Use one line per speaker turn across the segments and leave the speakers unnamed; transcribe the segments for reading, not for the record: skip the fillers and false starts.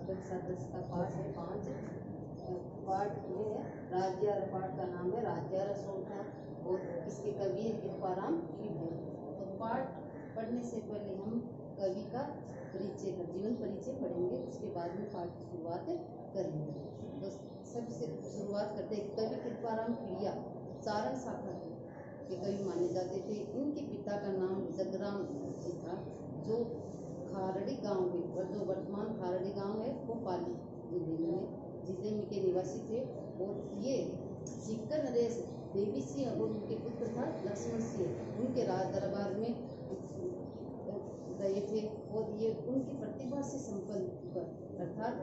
कक्षा 10 का पाठ है 5। पाठ में है राज्य। पाठ का नाम है राज्य रसोटा और इसके कवि है कृपाराम खिड़िया। तो पाठ पढ़ने से पहले हम कवि का परिचय का जीवन परिचय पढ़ेंगे, उसके बाद में पाठ की शुरुआत करेंगे। तो सबसे शुरुआत करते हैं। कवि कृपाराम खिड़िया सारण शाखा के कवि माने जाते थे। इनके पिता का नाम जगराम जी था, जो खारड़ी गांव में और जो वर्तमान खारड़ी गांव है वो पाली जिले में के निवासी थे। और ये सीकर नरेश देवी सिंह और उनके पुत्र था लक्ष्मण सिंह, उनके राज दरबार में गए थे। और ये उनकी प्रतिभा से संपन्न होकर, अर्थात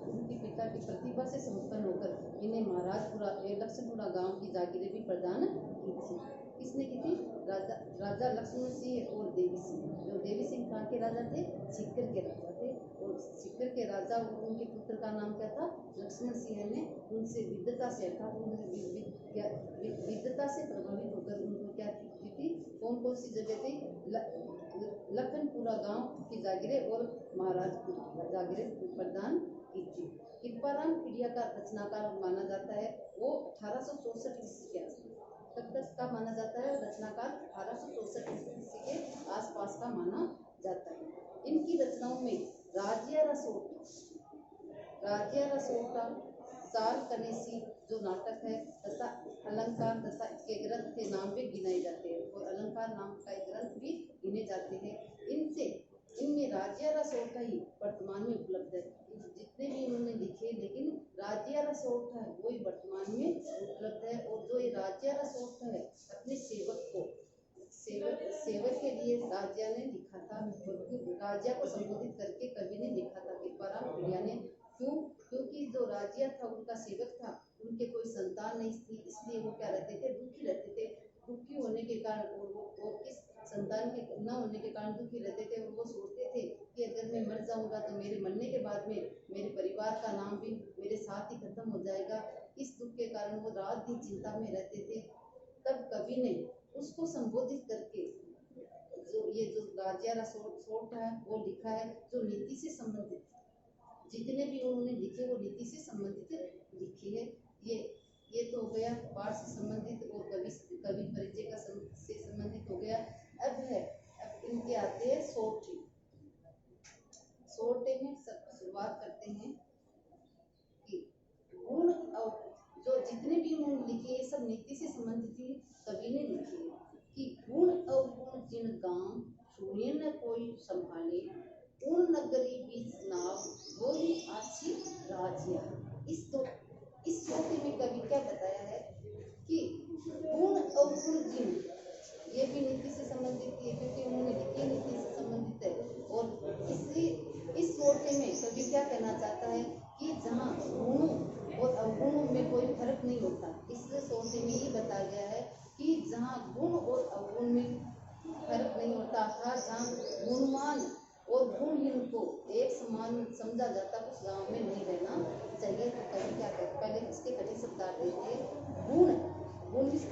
उनके पिता की प्रतिभा से संपन्न होकर इन्हें महाराजपुरा लक्ष्मणपुरा गांव की जागीरें भी प्रदान की थी। किसने की थी? राजा लक्ष्मण सिंह और देवी सिंह। जो देवी सिंह कहाँ के राजा थे? सीकर के राजा थे। और सीकर के राजा और उनके पुत्र का नाम क्या था? लक्ष्मण सिंह ने उनसे विद्वता से अर्थात विद्वता से प्रभावित होकर उनको क्या की थी? कौन कौन सी जगह थी? लखनपुरा गांव की जागीरें और महाराजपुर जागीरें प्रदान की थी। कृपाराम खिड़िया का रचनाकार माना जाता है वो 1864 ईस्वी के तक का माना जाता है। रचनाकार 1864 ईस्वी के आसपास का माना जाता है। इनकी रचनाओं में राज्य रसोटा, साल कनेसी जो नाटक है तथा अलंकार तथा के ग्रंथ के नाम भी गिनाए जाते हैं और अलंकार नाम का एक ग्रंथ भी गिने जाते हैं। इनमें राज्य रसोटा ही वर्तमान में उपलब्ध है। जितने भी उन्होंने लिखे, लेकिन राज्य रसोटा है वही वर्तमान में उपलब्ध है। और जो ये राज्य रसोटा है अपने सेवक के लिए राजा ने लिखा था। राजा को संबोधित करके कवि ने लिखा था कृपाराम खिड़िया ने। क्योंकि जो राजा था उनका सेवक था, उनके कोई संतान नहीं थी, इसलिए वो क्या रहते थे? दुखी रहते थे। दुखी होने के कारण और किस संतान के न होने के कारण दुखी रहते थे। और वो सोचते थे कि अगर मैं मर जाऊंगा तो मेरे मरने के बाद में मेरे परिवार का नाम भी मेरे साथ ही खत्म हो जाएगा। इस दुख के कारण वो रात दिन चिंता में रहते थे। तब कवि ने उसको संबोधित करके जो राज्य रसोट है वो लिखा है, जो नीति से संबंधित। जितने भी उन्होंने लिखे वो नीति से संबंधित लिखे है। ये तो हो गया पाठ से संबंधित और कवि परिचय का से संबंधित हो गया। अब इनके आते हैं सोटे। सोटे में सब शुरुआत करते हैं कि गुण और जो जितने भी उन्होंने लिखे ये सब नीति से संबंधित ही कवि ने लिखे हैं। कि गुण अवगुण जिन गांव सुने न कोई संभाले, उन नगरी बीच नाव वो ही अच्छी राज्य। इस श्लोक में कवि क्या बताया है कि गुण अवगुण जिन, ये भी नीति से संबंधित है क्योंकि उन्होंने लिखी नीति से संबंधित है। और इस श्लोक में कवि क्या कहना चाहता है कि जहाँ गुणों और अवगुणों में कोई फर्क नहीं होता। इस श्लोक में ये बताया गया है कि जहाँ गुण और अवगुण में फर्क नहीं होता, अर्थात जहाँ गुणवान और गुणहीन को एक समान समझा जाता, उस गांव में नहीं रहना चाहिए। तो कवि क्या कहते, पहले इसके कठिन शब्द देते गुण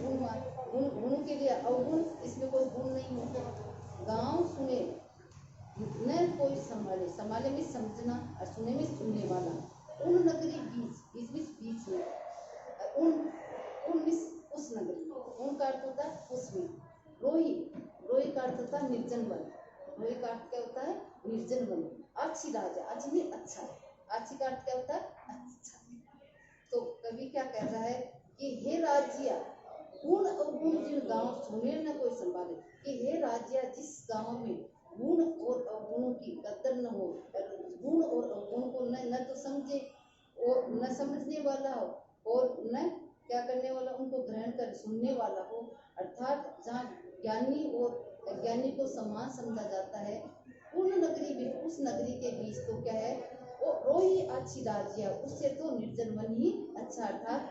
गुणवान गुणों के लिए अवगुण, इसमें कोई गुण नहीं होता। गांव सुने न कोई संभाले में समझना और सुने में सुनने वाला। उन नगरी बीच में उस नगरी, उन का अर्थ होता है उसमें। रोही का अर्थ होता है निर्जन वन। रोही का अर्थ क्या होता है? निर्जन वन। अच्छी राजा, अच्छी में अच्छा है। अच्छी का अर्थ क्या होता है? अच्छा। तो कवि क्या कह रहा है कि हे राज्य गुण अवगुण जिन गांव सुने न कोई संभाले, कि हे राज्य जिस गांव में गुण और अवगुणों की कदर न हो, गुण और अवगुण को न तो समझे और न समझने वाला हो और न क्या करने वाला, उनको ग्रहण कर सुनने वाला हो। अर्थात जहाँ ज्ञानी और अज्ञानी को समान समझा जाता है, उन नगरी में उस नगरी के बीच तो क्या है वो रोही अच्छी राज्य, उससे तो निर्जन वन ही अच्छा। अर्थात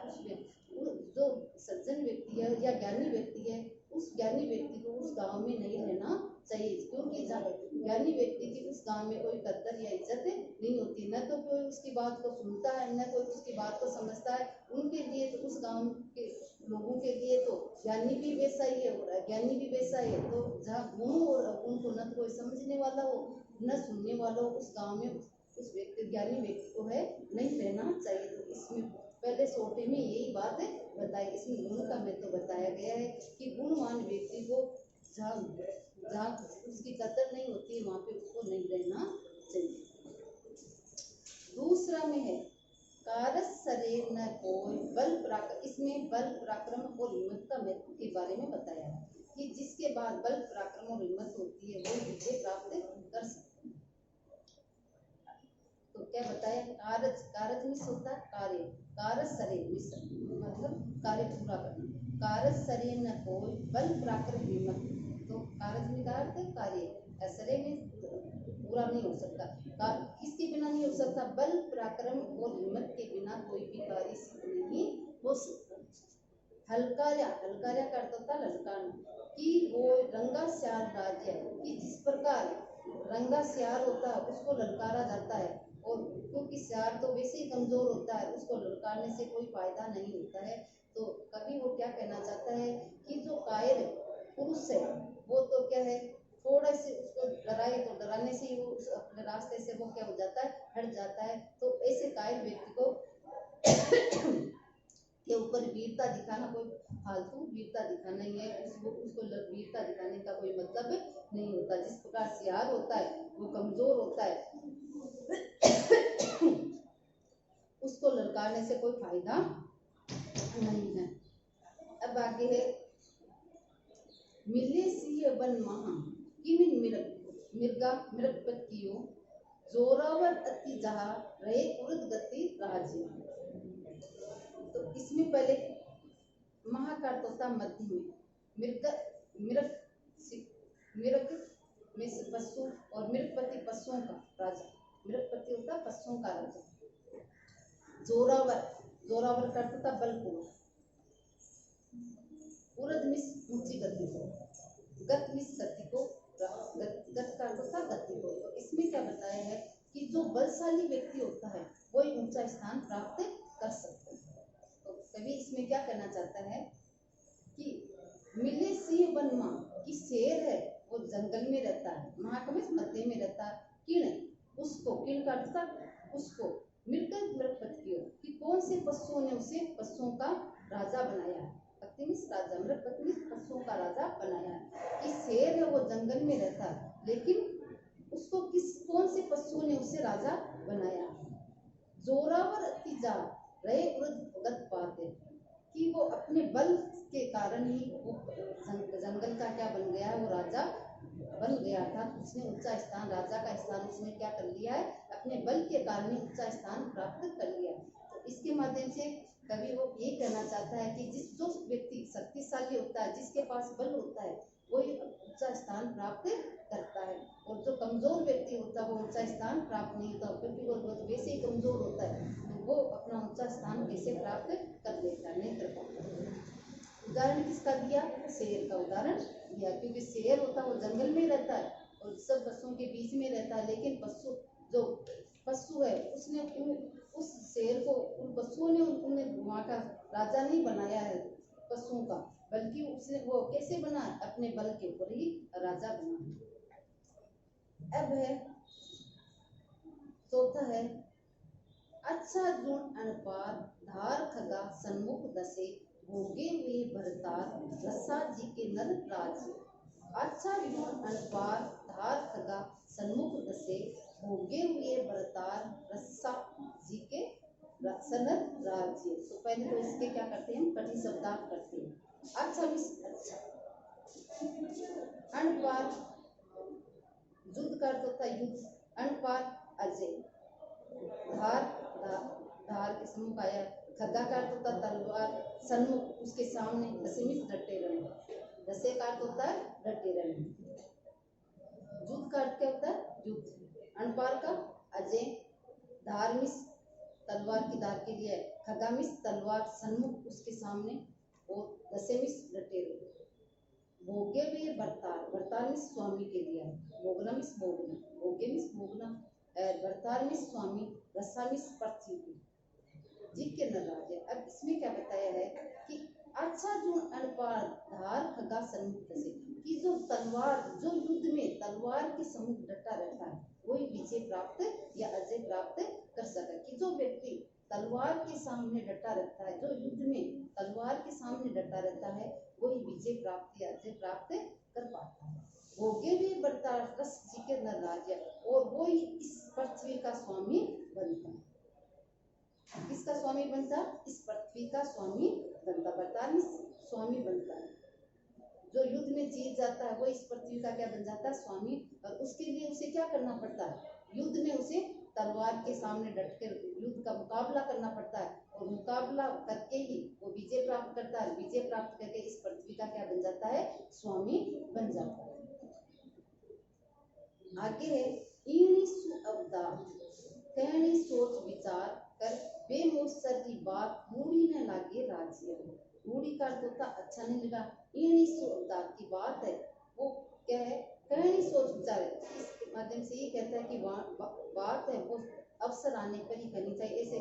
जो सज्जन व्यक्ति है या ज्ञानी व्यक्ति है, उस ज्ञानी व्यक्ति को उस गांव में नहीं रहना चाहिए, क्योंकि ज्ञानी व्यक्ति की उस गांव में कोई कदर या इज्जत नहीं होती। न तो कोई उसकी बात को सुनता है, न कोई उसकी बात को समझता है। उनके लिए तो उस गांव के लोगों के लिए तो ज्ञानी भी वैसा ही है और अज्ञानी भी वैसा ही है। तो जहाँ गुण और अवगुण को न तो कोई समझने वाला हो न सुनने वाला हो, उस गांव में उस व्यक्ति ज्ञानी व्यक्ति को है नहीं रहना चाहिए। तो इसमें पहले सोटे में यही बात है बताई। इसमें गुण का महत्व बताया गया है कि गुणवान व्यक्ति को जहाँ उसकी कदर नहीं होती है वहाँ पे उसको नहीं रहना चाहिए। दूसरा में है कारस सरे न कोई बल पराक्रम। इसमें बल पराक्रम और हिम्मत का महत्व के बारे में बताया है कि जिसके बाद बल पराक्रम और हिम्मत होती है वो विजय प्राप्त कर सकते हैं। तो क्या बताया, कारज, कारज मिस होता है कार्य, कारज सरे मिस मतलब कार्य पूरा करना, कारज सरे न कोई बल पराक्रम हिम्मत। तो कारज में का अर्थ है कार्य, असरे में पूरा नहीं हो सकता, किसके बिना नहीं हो सकता, बल पराक्रम और हिम्मत के बिना कोई भी कार्य सिद्ध नहीं हो सकता। हलकार्या, हलकार्या का अर्थ होता है ललकारना, कि वो रंगा श्यार राज्य है, कि जिस प्रकार रंगा श्यार होता है उसको ललकारा जाता है, और क्योंकि श्यार तो वैसे ही कमजोर होता है उसको ललकारने से कोई फायदा नहीं होता है। तो कभी वो क्या कहना चाहता है कि जो कायर पुरुष है वो तो क्या है थोड़ा से उसको डराए तो डराने से ही वो उस अपने रास्ते से वो क्या हो जाता है, हट जाता है। तो ऐसे कायर व्यक्ति को के ऊपर वीरता दिखाना कोई फालतू वीरता दिखाना ही है, उसको वीरता दिखाने का कोई मतलब नहीं होता। जिस प्रकार सियार होता है वो कमजोर होता है उसको ललकारने से कोई फायदा नहीं है। अब आगे है मिले सिंह बन महा किमिन मिर्गा मृगपतियो जोरावर अति जहा रहे उर्द गति राज्य। तो इसमें पहले महाकार्त होता मध्य में, मृग मृग मृग में से पशु और मृगपति पशुओं का राजा, मृगपति होता पशुओं का राजा। जोरावर, जोरावर का अर्थ होता बलपूर्वक, उर्द मिस ऊंची गति को, गत मिस गति को, गत का अर्थ होता गति को। तो इसमें क्या बताया है कि जो बलशाली व्यक्ति होता है वो एक ऊंचा स्थान प्राप्त कर सकता है। तो कवि इसमें क्या करना चाहता है कि मिले सिंह वन मां, कि शेर है वो जंगल में रहता है, महाकविश मध्य में रहता है, किण उसको, किण का अर्थ था उसको, मृगपतियों कि कौन से पशुओं ने उसे पशुओं का राजा बनाया है, राजा मृगपति पशुओं का राजा बनाया है। कि शेर है वो जंगल में रहता है लेकिन उसको कौन से पशुओं ने उसे राजा बनाया। जोरावर अतिजा रहे उर्द पाते, कि वो अपने बल के कारण ही वो जंगल का क्या बन गया है, वो राजा बन गया था। उसने ऊंचा स्थान, राजा का स्थान उसने क्या कर लिया है, अपने बल के कारण ही ऊंचा स्थान प्राप्त कर लिया। तो इसके माध्यम से कवि वो ये कहना चाहता है कि जो व्यक्ति शक्तिशाली होता है, जिसके पास बल होता है, वो ऊंचा स्थान प्राप्त करता है, और जो कमजोर व्यक्ति होता है वो ऊंचा स्थान प्राप्त नहीं होता, क्योंकि वो वैसे ही कमजोर होता है तो वो अपना ऊंचा स्थान कैसे प्राप्त कर लेता है, नहीं कर पाता। उदाहरण किसका दिया, शेर का उदाहरण दिया, क्योंकि शेर होता है वो जंगल में रहता है और सब पशुओं के बीच में रहता है, लेकिन पशु है उसने उस शेर को, उन पशुओं ने उन्हें वहाँ का राजा नहीं बनाया है पशुओं का, बल्कि उसने वो कैसे बना, अपने बल के ऊपर ही राजा बना। अब है चौथा है अच्छा गुण अनपार धार खगा सन्मुख दसे भोगे हुए भरतार रसा जी के नर राज। अच्छा गुण अनपार धार खगा सन्मुख दसे भोगे हुए भरतार रसा जी के सनर राज्य। तो पहले तो इसके क्या करते हैं, हम कठिन शब्दार्थ करते हैं। अच्छा मिस अच्छा, अनपार युद्ध का अर्थ होता है युद्ध, अनपार अजय, धार धार के सम्मुख आया, खड्गा का अर्थ होता है तलवार, सन्मुख उसके सामने, दशमित डटे रहने, दशे का अर्थ होता है डटे रहने, युद्ध का अर्थ क्या होता है युद्ध, अनपार का अजय, धारमिस तलवार की धार के लिए, खगामिस तलवार सन्मुख उसके सामने, और दशमिस डटे रहे, भोगे भी भरतार, भरतार मिस स्वामी के लिए, भोगना मिस भोगना, भोगे मिस भोगना, भरतार मिस स्वामी, रसा मिस पृथ्वी जी के नराज है। अब इसमें क्या बताया है कि अच्छा जो अनपार धार खगा सन्मुख से, कि जो तलवार, जो युद्ध में तलवार के सम्मुख डटा रहता है वही विजय प्राप्त या अजय प्राप्त कर सके। कि जो व्यक्ति तलवार के सामने डटा रहता है, जो युद्ध में तलवार के सामने डटा रहता है, वही विजय प्राप्त या अजय प्राप्त कर पाता है। भोगे भी बढ़ता रस जी के न राज्य, और वो ही इस पृथ्वी का स्वामी बनता है। किसका स्वामी बनता? इस पृथ्वी का स्वामी बनता, बरतानी स्वामी बनता है। जो युद्ध में जीत जाता है वो इस पृथ्वी का क्या बन जाता है? स्वामी। और उसके लिए उसे क्या करना पड़ता है? युद्ध में उसे तलवार के सामने डटकर युद्ध का मुकाबला करना पड़ता है, और मुकाबला करके ही वो विजय प्राप्त करता है। विजय प्राप्त करके इस पृथ्वी का क्या बन जाता है? स्वामी बन जाता है। आगे है ईणी सुअवदात, कहनी सोच विचार कर बेमोसर की बात मूड़ी न लागे राज्य। मूड़ी का अर्थ होता अच्छा नहीं लगा। ईणी सुअवदात की बात है, वो क्या है? कहनी सोच विचार है। इसके माध्यम से ये कहता है कि बात है वो अवसर आने पर ही करनी चाहिए। ऐसे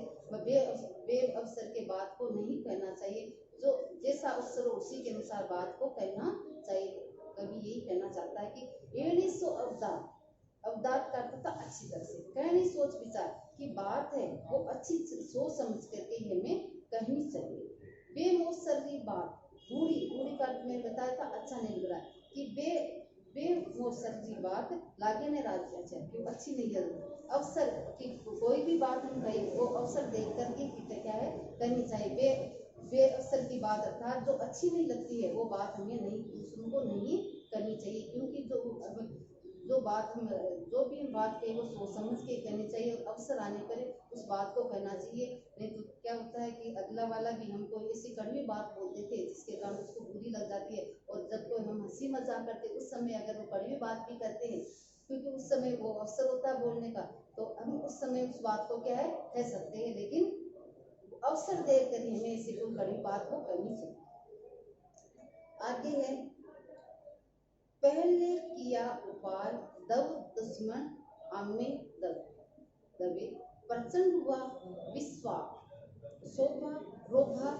बे अवसर के बात को नहीं कहना चाहिए। जो जैसा अवसर हो उसी के अनुसार बात को कहना चाहिए। कभी यही कहना चाहता है कि ईणी सुअवदात, अवदात का अर्थ अच्छी तरह से, कहनी सोच विचार की बात है वो अच्छी सोच समझ करके हमें कहनी चाहिए। बेमोसर की बात, बूढ़ी बूढ़ी का अर्थ में बताया था अच्छा नहीं लग रहा है कि बेमोसर की बात लागे ने राज्य अच्छा क्यों अच्छी नहीं लग रही। अवसर की कोई भी बात हम कहें वो अवसर देख करके क्या है करनी चाहिए। बे अवसर की बात अर्थात जो अच्छी नहीं लगती है वो बात हमें नहीं, दूसरों को नहीं करनी चाहिए। क्योंकि जो बात हम जो भी हम बात कहें वो सोच समझ के कहनी चाहिए, और अवसर आने पर उस बात को कहना चाहिए। नहीं तो क्या होता है कि अगला वाला भी हमको ऐसी कड़वी बात बोल देते हैं जिसके कारण उसको बुरी लग जाती है। और जब कोई हम हंसी मजाक करते उस समय अगर वो कड़वी बात भी करते हैं, क्योंकि उस समय वो अवसर होता है बोलने का, तो हम उस समय उस बात को क्या है कह सकते हैं। लेकिन अवसर देकर ही हमें ऐसी कोई कड़वी बात को करनी चाहिए। आगे है पहले किया उपाय दव दुश्मन आमे दबे, प्रचंड हुआ विश्वास शोभा रोभा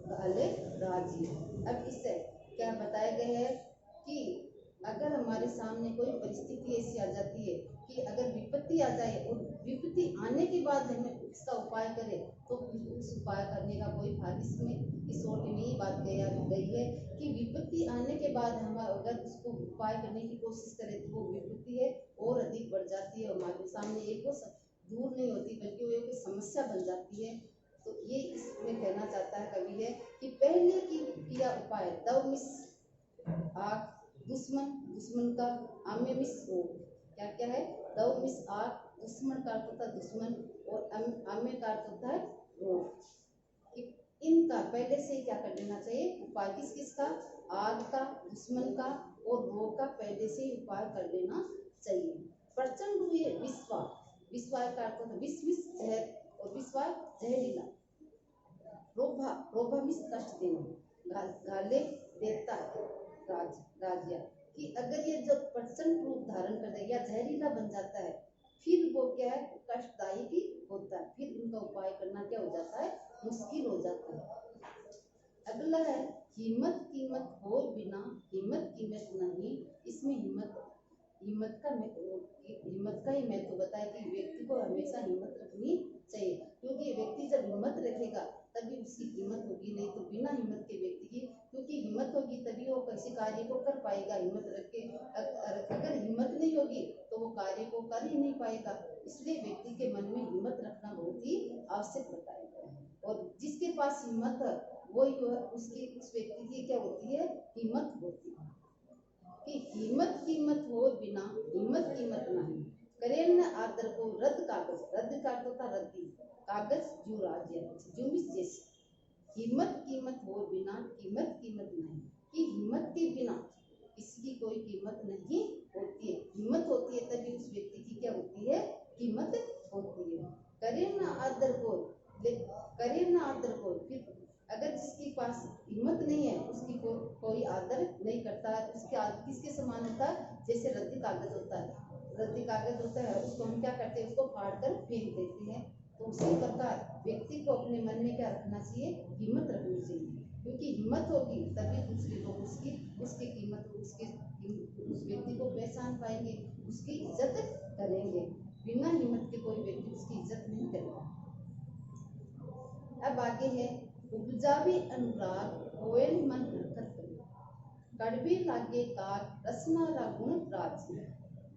गाले राजी। अब इससे क्या बताया गया है कि अगर हमारे सामने कोई परिस्थिति ऐसी आ जाती है कि अगर विपत्ति आ जाए और विपत्ति आने के बाद हमें इसका उपाय करें तो उस उपाय करने का कोई फायदा। इसमें इस ओर में ये बात गई है कि विपत्ति आने के बाद हम अगर उसको उपाय करने की कोशिश करें तो वो विपत्ति है और अधिक बढ़ जाती है, हमारे सामने एक वो दूर नहीं होती बल्कि वो एक समस्या बन जाती है। तो ये इसमें कहना चाहता है कवि है कि पहले की किया उपाय दव मिस आग दुश्मन का आमे मिस हो, क्या क्या है? दव मिस आग, दुश्मन का अर्थ होता है दुश्मन, और आमे का अर्थ होता है रोग। इनका पहले से क्या कर लेना चाहिए उपाय, किस किस का? आग का, दुश्मन का और रोग का पहले से उपाय कर लेना चाहिए। प्रचंड हुए विश्वास, विश्वास का अर्थ होता है विष जहर, और विश्वास जहरीला। रोभा मिस कष्ट देना, गाले देता है राज्य। कि अगर ये जब प्रचंड रूप धारण कर दे या जहरीला बन जाता है फिर वो क्या है कष्टदायी ही होता है, फिर उनका उपाय करना क्या हो जाता है मुश्किल हो जाता है। अगला है हिम्मत कीमत हो बिना हिम्मत कीमत नहीं। इसमें हिम्मत का ही महत्व बताया कि व्यक्ति को हमेशा हिम्मत रखनी चाहिए, क्योंकि व्यक्ति जब हिम्मत रखेगा तभी उसकी कीमत होगी, नहीं तो बिना हिम्मत के व्यक्ति की, क्योंकि हिम्मत होगी तभी वो किसी कार्य को कर पाएगा। हिम्मत रख के अगर हिम्मत नहीं होगी तो वो कार्य को कर ही नहीं पाएगा। इसलिए व्यक्ति के मन में हिम्मत रखना बहुत ही आवश्यक बताया गया है, और जिसके पास हिम्मत है वही उसकी उस व्यक्ति की क्या होती है हिम्मत होती है। कि हिम्मत कीमत हो बिना हिम्मत कीमत नहीं, करें न आदर को रद्द कागज, रद्द का अर्थ होता रद्दी कागज जू राज्य जुमिस जैसे। हिम्मत कीमत हो बिना कीमत नहीं, कि हिम्मत के बिना इसकी कोई कीमत नहीं होती है। हिम्मत होती है तभी उस व्यक्ति की क्या होती है कीमत होती है। करें न आदर को फिर अगर जिसके पास हिम्मत नहीं है उसकी कोई आदर नहीं करता है, उसके आदर किसके समान होता है? जैसे रद्दी कागज होता है, उसको हम क्या करते हैं उसको फाड़ कर फेंक देते हैं। तो उसी प्रकार व्यक्ति को अपने मन में क्या रखना चाहिए हिम्मत रखनी चाहिए, क्योंकि हिम्मत होगी तभी दूसरे लोग उसकी कीमत उस व्यक्ति को पहचान पाएंगे, उसकी इज्जत करेंगे, बिना हिम्मत के कोई व्यक्ति उसकी इज्जत नहीं करेगा। अब आगे है, उपजावे अनुराग कोयल मन हरकत करे, कड़वे लागे काग रसना रा गुण प्राची।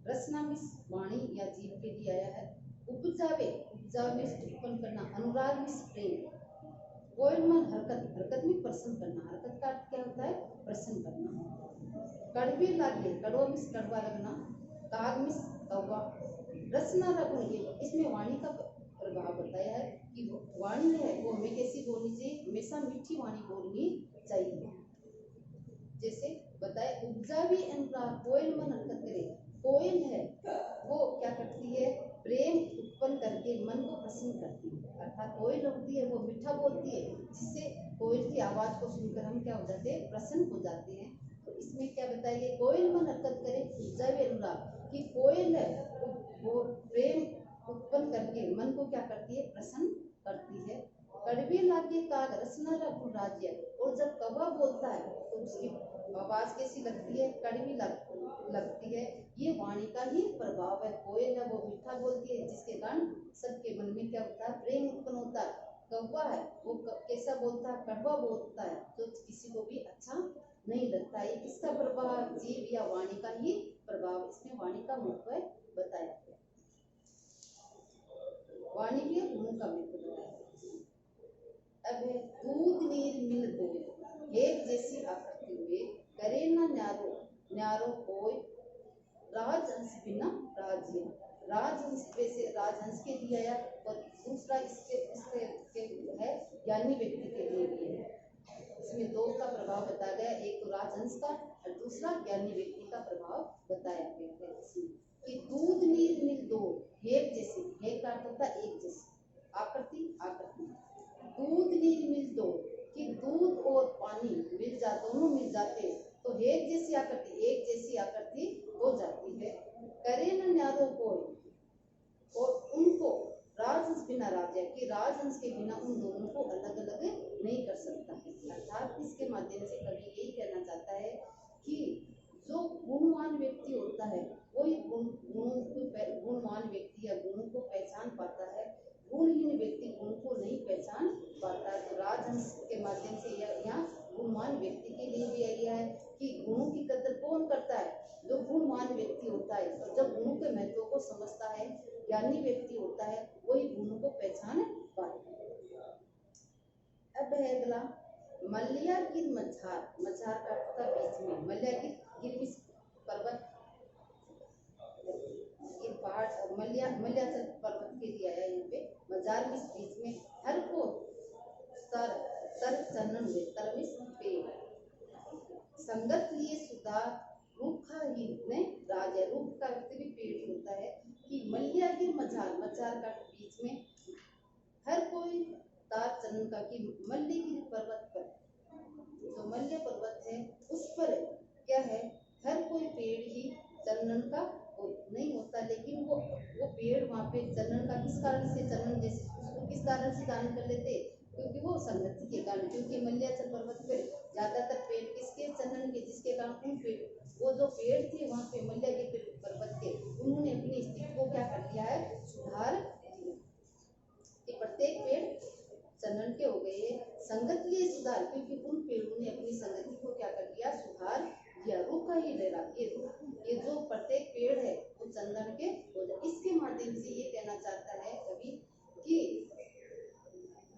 रसना में वाणी या जीव के लिए आया है। उपजावे, उपजाव में उत्पन्न करना, अनुराग में प्रेम, कोयल मन हरकत, हरकत में प्रसन्न करना, हरकत का अर्थ क्या होता है? प्रसन्न करना। कड़वे लागे, कड़वा में कड़वा लगना, काग में कौवा, रसना रा गुण, इसमें वाणी का प्रभाव बताया है कि वाणी है वो हमें कैसी बोलनी चाहिए? हमेशा मीठी वाणी बोलनी चाहिए। जैसे बताए, उपजावी अनुराग कोयल मन हरकत करे, कोयल है वो क्या करती है? प्रेम उत्पन्न करके मन को प्रसन्न करती है, अर्थात कोयल होती है वो मीठा बोलती है, जिससे कोयल की आवाज को सुनकर हम क्या हो जाते हैं? प्रसन्न हो जाते हैं। तो इसमें क्या बताया गया? कोयल मन हरकत करे, उपजावी अनुराग, कि कोयल है वो प्रेम उत्पन्न करके मन को क्या करती है? प्रसन्न करती है। कड़वे लागे काग रसना रा गुण राज्य, और जब कौवा बोलता है तो उसकी आवाज कैसी लगती है? कड़वी लगती है। ये वाणी का ही प्रभाव है। कोयल है वो मीठा बोलती है, जिसके कारण सबके मन में क्या होता है? प्रेम उत्पन्न होता है। कौवा है वो कैसा बोलता है? कड़वा बोलता है, जो किसी को भी अच्छा नहीं लगता है। किसका प्रभाव? जीव या वाणी का ही प्रभाव। इसमें वाणी का महत्व बताया गया, वाणी के गुण का महत्व बताया। अब है, दूध नीर मिल दो, एक जैसी आकृति हुए, करे न न्यारो, न्यारो कोई, राजहंस बिना राज्य। राजहंस से राजहंस के लिए आया, और दूसरा इसके है ज्ञानी व्यक्ति के लिए भी है। इसमें दो का प्रभाव बताया गया, एक तो राजहंस का और दूसरा ज्ञानी व्यक्ति का प्रभाव बताया गया है। इसमें कि दूध नीर मिल दो, एक जैसे, एक का अर्थ होता है एक जैसे, आकृति आकृति। दूध नीर मिल दो, कि दूध और पानी मिल जा, दोनों मिल जाते तो एक जैसी आकृति हो जाती है। करे न न्यारो कोई, और उनको राजहंस बिना राज्य, कि राजहंस के बिना उन दोनों को अलग अलग नहीं कर सकता है। अर्थात इसके माध्यम से कवि यही कहना चाहता है कि जो गुणवान व्यक्ति होता है वही गुणवान व्यक्ति या गुणों को पहचान पाता है, गुणहीन व्यक्ति गुण को नहीं पहचान पाता है। तो राजहंस के माध्यम से यहाँ गुणवान व्यक्ति के लिए भी यही है कि गुणों की कदर कौन करता है? जो गुणवान व्यक्ति होता है, और जब गुणों के महत्व को समझता है, ज्ञानी व्यक्ति होता है, वही गुणों को पहचान पाता है। अब है अगला, मल्या गिर मझार, मझार का अर्थ था बीच में, मल्या गिर पर्वत, पहाड़, मल्याचल पर्वत के लिए आया यहाँ पे। मजार में बीच में, हर को तर चंदन हुए, तरमिस पेड़, संगत लिए सुधार, रूखा ही ने राज है। रूख का अर्थ भी पेड़ ही होता है। कि मल्या की मजार, मजार का बीच में, हर कोई तार चंदन का, कि मल्यगिरी पर्वत पर, जो मल्य पर्वत है उस पर क्या है? हर कोई पेड़ ही चंदन का नहीं होता, लेकिन वो पेड़ वहाँ पे चंदन का किस कारण से, चंदन जैसे उसको किस कारण से धारण कर लेते? क्योंकि वो संगति के कारण, क्योंकि मल्याचल पर्वत पे ज्यादातर पेड़ किसके? चंदन के, जिसके कारण उन पेड़, वो जो पेड़ थे वहाँ पे मल्या के पर्वत के, उन्होंने अपनी स्थिति को क्या कर दिया है? सुधार दिया, कि प्रत्येक पेड़ चंदन के हो गए। संगत लिए सुधार, क्योंकि उन पेड़ों ने अपनी संगति को क्या कर दिया? सुधार दिया। रूखा ही लहरा, ये जो प्रत्येक पेड़ है वो चंदन के हो जाए। इसके माध्यम से ये कहना चाहता है कवि कि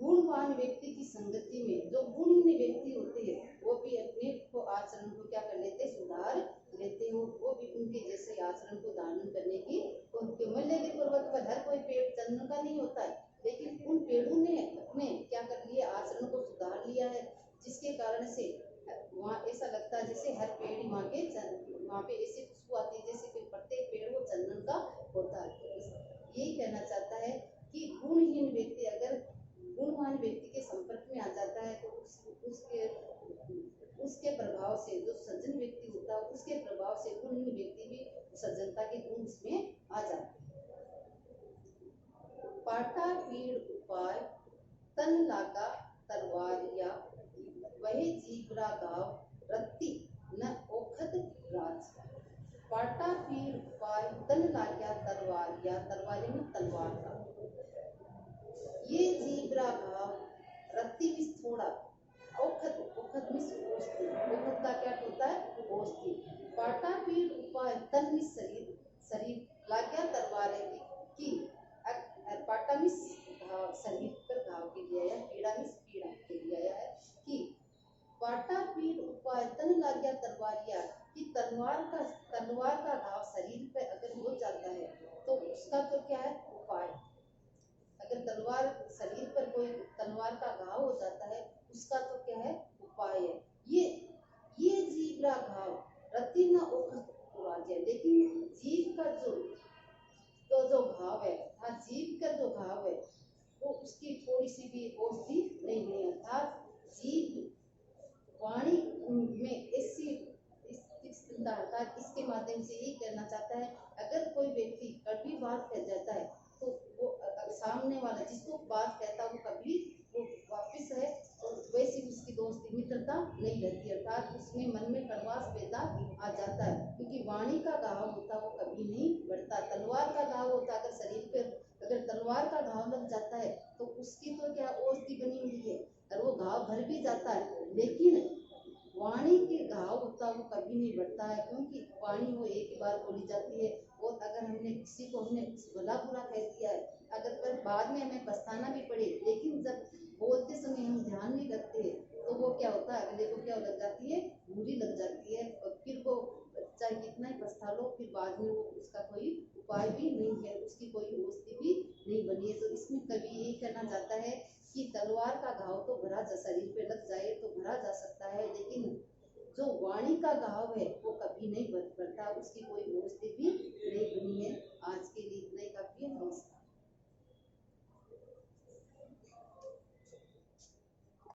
गुणवान व्यक्ति की संगति में जो गुणहीन व्यक्ति होते हैं वो भी अपने को आचरण को क्या कर लेते? सुधार लेते हो, वो भी उनके जैसे आचरण को धारण करने की। उनके मल्यगिरी पर्वत पर हर कोई पेड़ चंदन का नहीं होता है, लेकिन उन पेड़ों ने अपने क्या कर लिया? आचरण को सुधार लिया है, जिसके कारण से वहाँ ऐसा लगता है जैसे हर पेड़ वहाँ पे ऐसी खुशबू आती है जैसे कि प्रत्येक पेड़ वो चंदन का होता है। यही कहना चाहता है कि गुणहीन व्यक्ति अगर गुणवान व्यक्ति के संपर्क में आ जाता है तो उसके प्रभाव से, जो सज्जन व्यक्ति होता है उसके प्रभाव से गुणहीन व्यक्ति भी सज्जनता के गुण उसमें आ जाते हैं। पाटा पीड़ उपाय, तन लागा तरवारिया, वही जीवरा गाव रत्ती न ओखद राज। पाटा पीड़ उपाय, तन तन लाग्या तलवार या तलवार यानी तलवार का, ये जीवरा घाव रत्ती मिस थोड़ा औखत, औखत मिस औषधि, औखत का क्या होता है औषधि, पाटा पीड़ उपाय तन मिस शरीर, शरीर लाग्या तलवार है कि पाटा मिस घाव शरीर पर घाव के लिए आया, पीड़ा मिस पीड़ा के लिए आया है कि पाटा पीड़ उपाय तन लाग्या तलवारिया, कि तलवार का घाव शरीर पे अगर हो जाता है तो उसका तो क्या है उपाय, अगर तलवार शरीर पर कोई तलवार का घाव हो जाता है उसका तो क्या है उपाय है। ये जीवरा घाव रति न औखत पुराजे, लेकिन जीव का जो घाव है, हाँ जीव का जो घाव है वो उसकी थोड़ी सी भी औषधि नहीं है, अर्थात जीव वाणी में ऐसी अर्थात इसके माध्यम से ये कहना चाहता है, अगर कोई व्यक्ति कड़वी बात कह जाता है तो वो सामने वाला जिसको बात कहता है वो कभी वो वापिस है और वैसी उसकी दोस्ती मित्रता नहीं रहती, अर्थात उसमें मन में कड़वास पैदा आ जाता है, क्योंकि वाणी का घाव होता वो कभी नहीं बढ़ता। तलवार का घाव होता अगर शरीर पे अगर तलवार का घाव लग जाता है तो उसकी तो क्या औषधि बनी हुई है और वो घाव भर भी जाता है, लेकिन वाणी के घाव होता वो कभी नहीं बढ़ता है, क्योंकि वाणी वो एक ही बार बोली जाती है और अगर हमने किसी को हमने भला बुरा कह दिया है, अगर पर बाद में हमें पछताना भी पड़े, लेकिन जब बोलते समय हम ध्यान नहीं रखते तो वो क्या होता है अगले को क्या लग जाती है बुरी लग जाती है, और फिर वो चाहे कितना ही पछता लो फिर बाद में वो उसका कोई उपाय भी नहीं है, उसकी कोई औषधि भी नहीं बनी है। तो इसमें कवि यही कहना चाहता है कि तलवार का घाव तो भरा जा शरीर पे लग जाए तो भरा जा सकता है, लेकिन जो वाणी का घाव है वो कभी नहीं बढ़ता, उसकी कोई औषधि भी नहीं